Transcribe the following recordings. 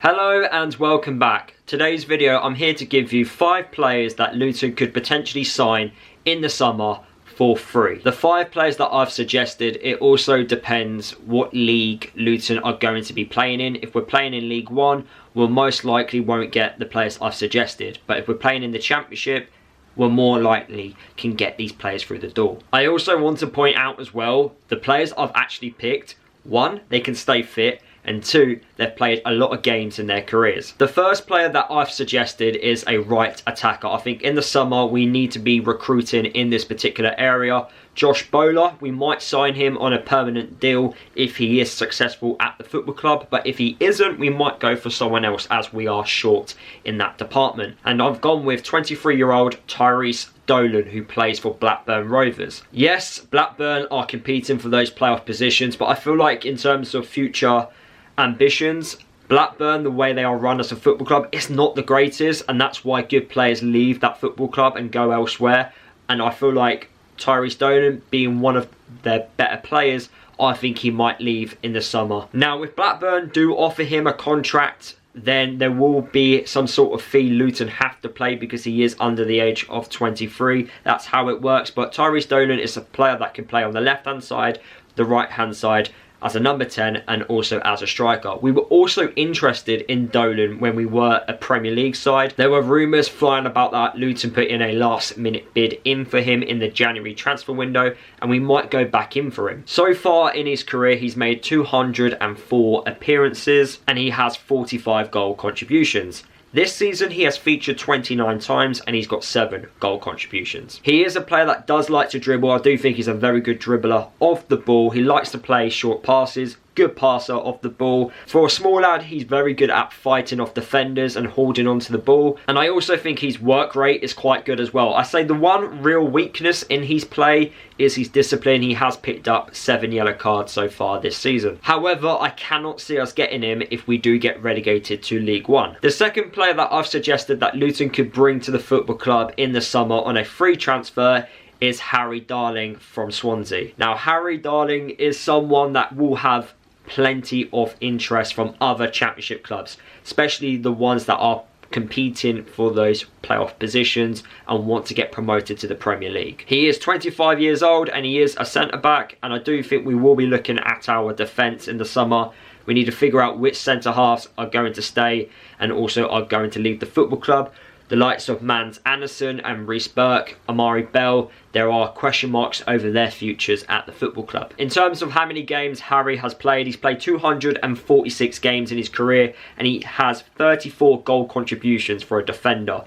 Hello and welcome back. Today's video I'm here to give you 5 players that Luton could potentially sign in the summer for free. The 5 players that I've suggested, it also depends what league Luton are going to be playing in. If we're playing in League 1, we'll most likely won't get the players I've suggested. But if we're playing in the Championship, we're more likely can get these players through the door. I also want to point out as well, the players I've actually picked, 1, they can stay fit, and 2, they've played a lot of games in their careers. The first player that I've suggested is a right attacker. I think in the summer we need to be recruiting in this particular area. Josh Bowler, we might sign him on a permanent deal if he is successful at the football club, but if he isn't, we might go for someone else as we are short in that department. And I've gone with 23-year-old Tyrese Dolan, who plays for Blackburn Rovers. Yes, Blackburn are competing for those playoff positions, but I feel like in terms of future ambitions, Blackburn, the way they are run as a football club, it's not the greatest, and that's why good players leave that football club and go elsewhere. And I feel like Tyrese Dolan, being one of their better players, I think he might leave in the summer. Now, if Blackburn do offer him a contract, then there will be some sort of fee Luton have to pay because he is under the age of 23. That's how it works. But Tyrese Dolan is a player that can play on the left-hand side, the right-hand side, as a number 10 and also as a striker. We were also interested in Dolan when we were a Premier League side. There were rumours flying about that Luton put in a last minute bid in for him in the January transfer window, and we might go back in for him. So far in his career he's made 204 appearances and he has 45 goal contributions. This season he has featured 29 times and he's got 7 goal contributions. He is a player that does like to dribble. I do think he's a very good dribbler of the ball. He likes to play short passes, good passer of the ball. For a small lad, he's very good at fighting off defenders and holding onto the ball. And I also think his work rate is quite good as well. I say the one real weakness in his play is his discipline. He has picked up 7 yellow cards so far this season. However, I cannot see us getting him if we do get relegated to League 1. The second player that I've suggested that Luton could bring to the football club in the summer on a free transfer is Harry Darling from Swansea. Now, Harry Darling is someone that will have plenty of interest from other Championship clubs, especially the ones that are competing for those playoff positions and want to get promoted to the Premier League. He is 25 years old and he is a centre-back, and I do think we will be looking at our defence in the summer. We need to figure out which centre-halves are going to stay and also are going to leave the football club. The likes of Mans Anderson and Reece Burke, Amari Bell, there are question marks over their futures at the football club. In terms of how many games Harry has played, he's played 246 games in his career and he has 34 goal contributions for a defender.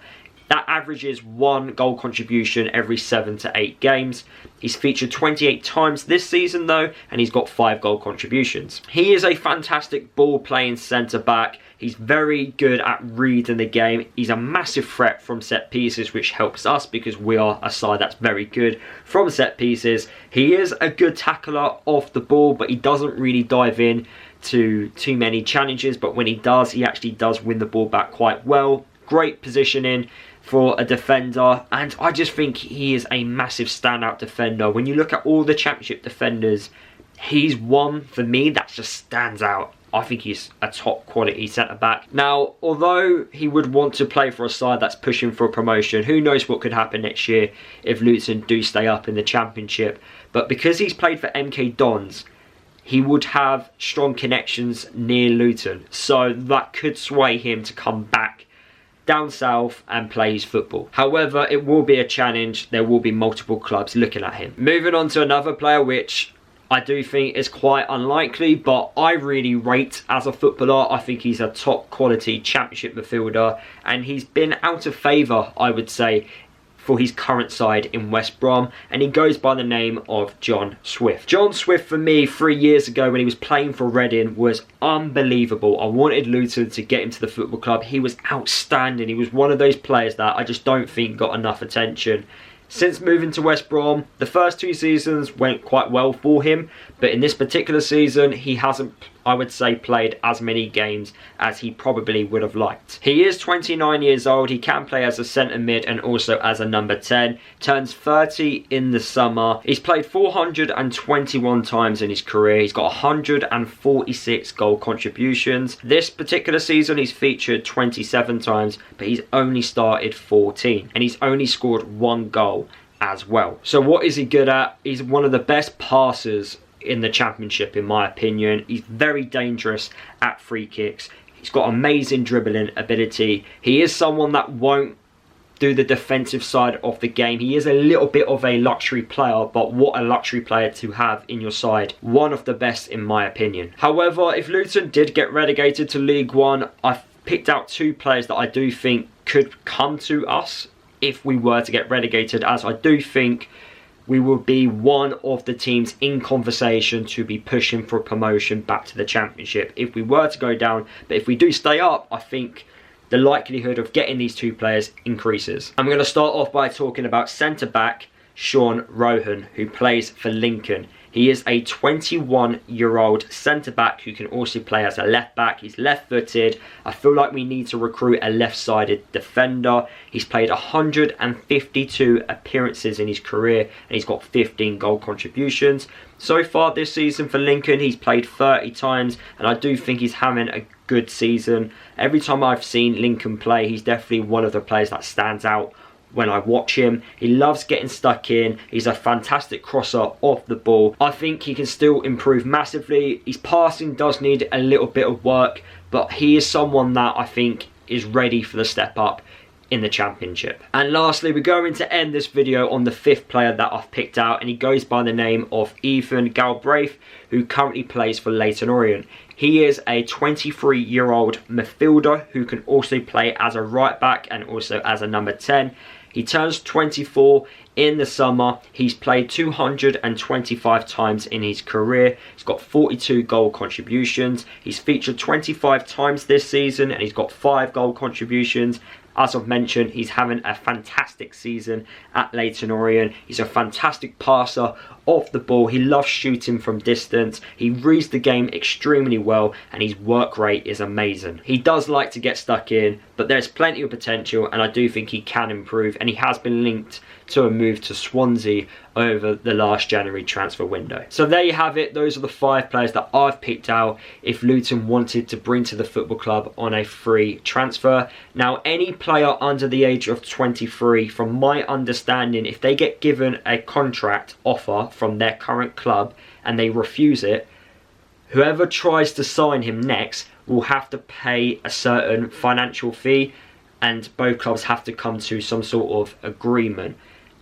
That averages 1 goal contribution every 7 to 8 games. He's featured 28 times this season though, and he's got 5 goal contributions. He is a fantastic ball playing centre back. He's very good at reading the game. He's a massive threat from set pieces, which helps us because we are a side that's very good from set pieces. He is a good tackler off the ball, but he doesn't really dive in to too many challenges. But when he does, he actually does win the ball back quite well. Great positioning for a defender, and I just think he is a massive standout defender. When you look at all the Championship defenders, he's one for me that just stands out. I think he's a top quality centre-back. Now, although he would want to play for a side that's pushing for a promotion, who knows what could happen next year if Luton do stay up in the Championship. But because he's played for MK Dons, he would have strong connections near Luton. So that could sway him to come back down south and play his football. However, it will be a challenge. There will be multiple clubs looking at him. Moving on to another player which I do think is quite unlikely, but I really rate as a footballer. I think he's a top quality Championship midfielder and he's been out of favour, I would say, for his current side in West Brom, and he goes by the name of John Swift. John Swift, for me, 3 years ago when he was playing for Reading, was unbelievable. I wanted Luton to get him to the football club. He was outstanding. He was one of those players that I just don't think got enough attention. Since moving to West Brom, the first 2 seasons went quite well for him, but in this particular season, he hasn't I would say, played as many games as he probably would have liked. He is 29 years old. He can play as a centre mid and also as a number 10. Turns 30 in the summer. He's played 421 times in his career. He's got 146 goal contributions. This particular season he's featured 27 times, but he's only started 14 and he's only scored 1 goal as well. So what is he good at? He's one of the best passers in the championship, in my opinion. He's very dangerous at free kicks. He's got amazing dribbling ability. He is someone that won't do the defensive side of the game. He is a little bit of a luxury player, but what a luxury player to have in your side. One of the best in my opinion. However, if Luton did get relegated to League One, I've picked out 2 players that I do think could come to us if we were to get relegated, as I do think we will be one of the teams in conversation to be pushing for promotion back to the Championship if we were to go down. But if we do stay up, I think the likelihood of getting these 2 players increases. I'm going to start off by talking about centre-back Sean Roughan, who plays for Lincoln. He is a 21-year-old centre-back who can also play as a left-back. He's left-footed. I feel like we need to recruit a left-sided defender. He's played 152 appearances in his career and he's got 15 goal contributions. So far this season for Lincoln, he's played 30 times and I do think he's having a good season. Every time I've seen Lincoln play, he's definitely one of the players that stands out when I watch him. He loves getting stuck in. He's a fantastic crosser off the ball. I think he can still improve massively. His passing does need a little bit of work, but he is someone that I think is ready for the step up in the Championship. And lastly, we're going to end this video on the 5th player that I've picked out, and he goes by the name of Ethan Galbraith, who currently plays for Leyton Orient. He is a 23-year-old midfielder who can also play as a right back and also as a number 10. He turns 24 in the summer. He's played 225 times in his career. He's got 42 goal contributions. He's featured 25 times this season and he's got 5 goal contributions. As I've mentioned, he's having a fantastic season at Leyton Orient. He's a fantastic passer off the ball. He loves shooting from distance. He reads the game extremely well and his work rate is amazing. He does like to get stuck in, but there's plenty of potential and I do think he can improve, and he has been linked to a move to Swansea over the last January transfer window. So there you have it. Those are the 5 players that I've picked out if Luton wanted to bring to the football club on a free transfer. Now, any player under the age of 23, from my understanding, if they get given a contract offer from their current club and they refuse it, whoever tries to sign him next will have to pay a certain financial fee and both clubs have to come to some sort of agreement.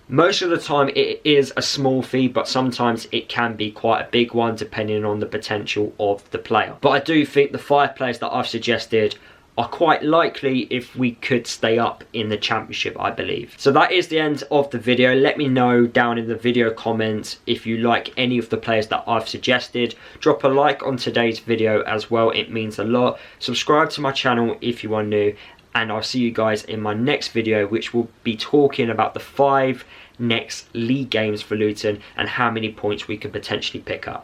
Most of the time it is a small fee, but sometimes it can be quite a big one depending on the potential of the player. But I do think the 5 players that I've suggested are quite likely if we could stay up in the Championship, I believe. So that is the end of the video. Let me know down in the video comments if you like any of the players that I've suggested. Drop a like on today's video as well, it means a lot. Subscribe to my channel if you are new, and I'll see you guys in my next video, which will be talking about the 5 next league games for Luton and how many points we could potentially pick up.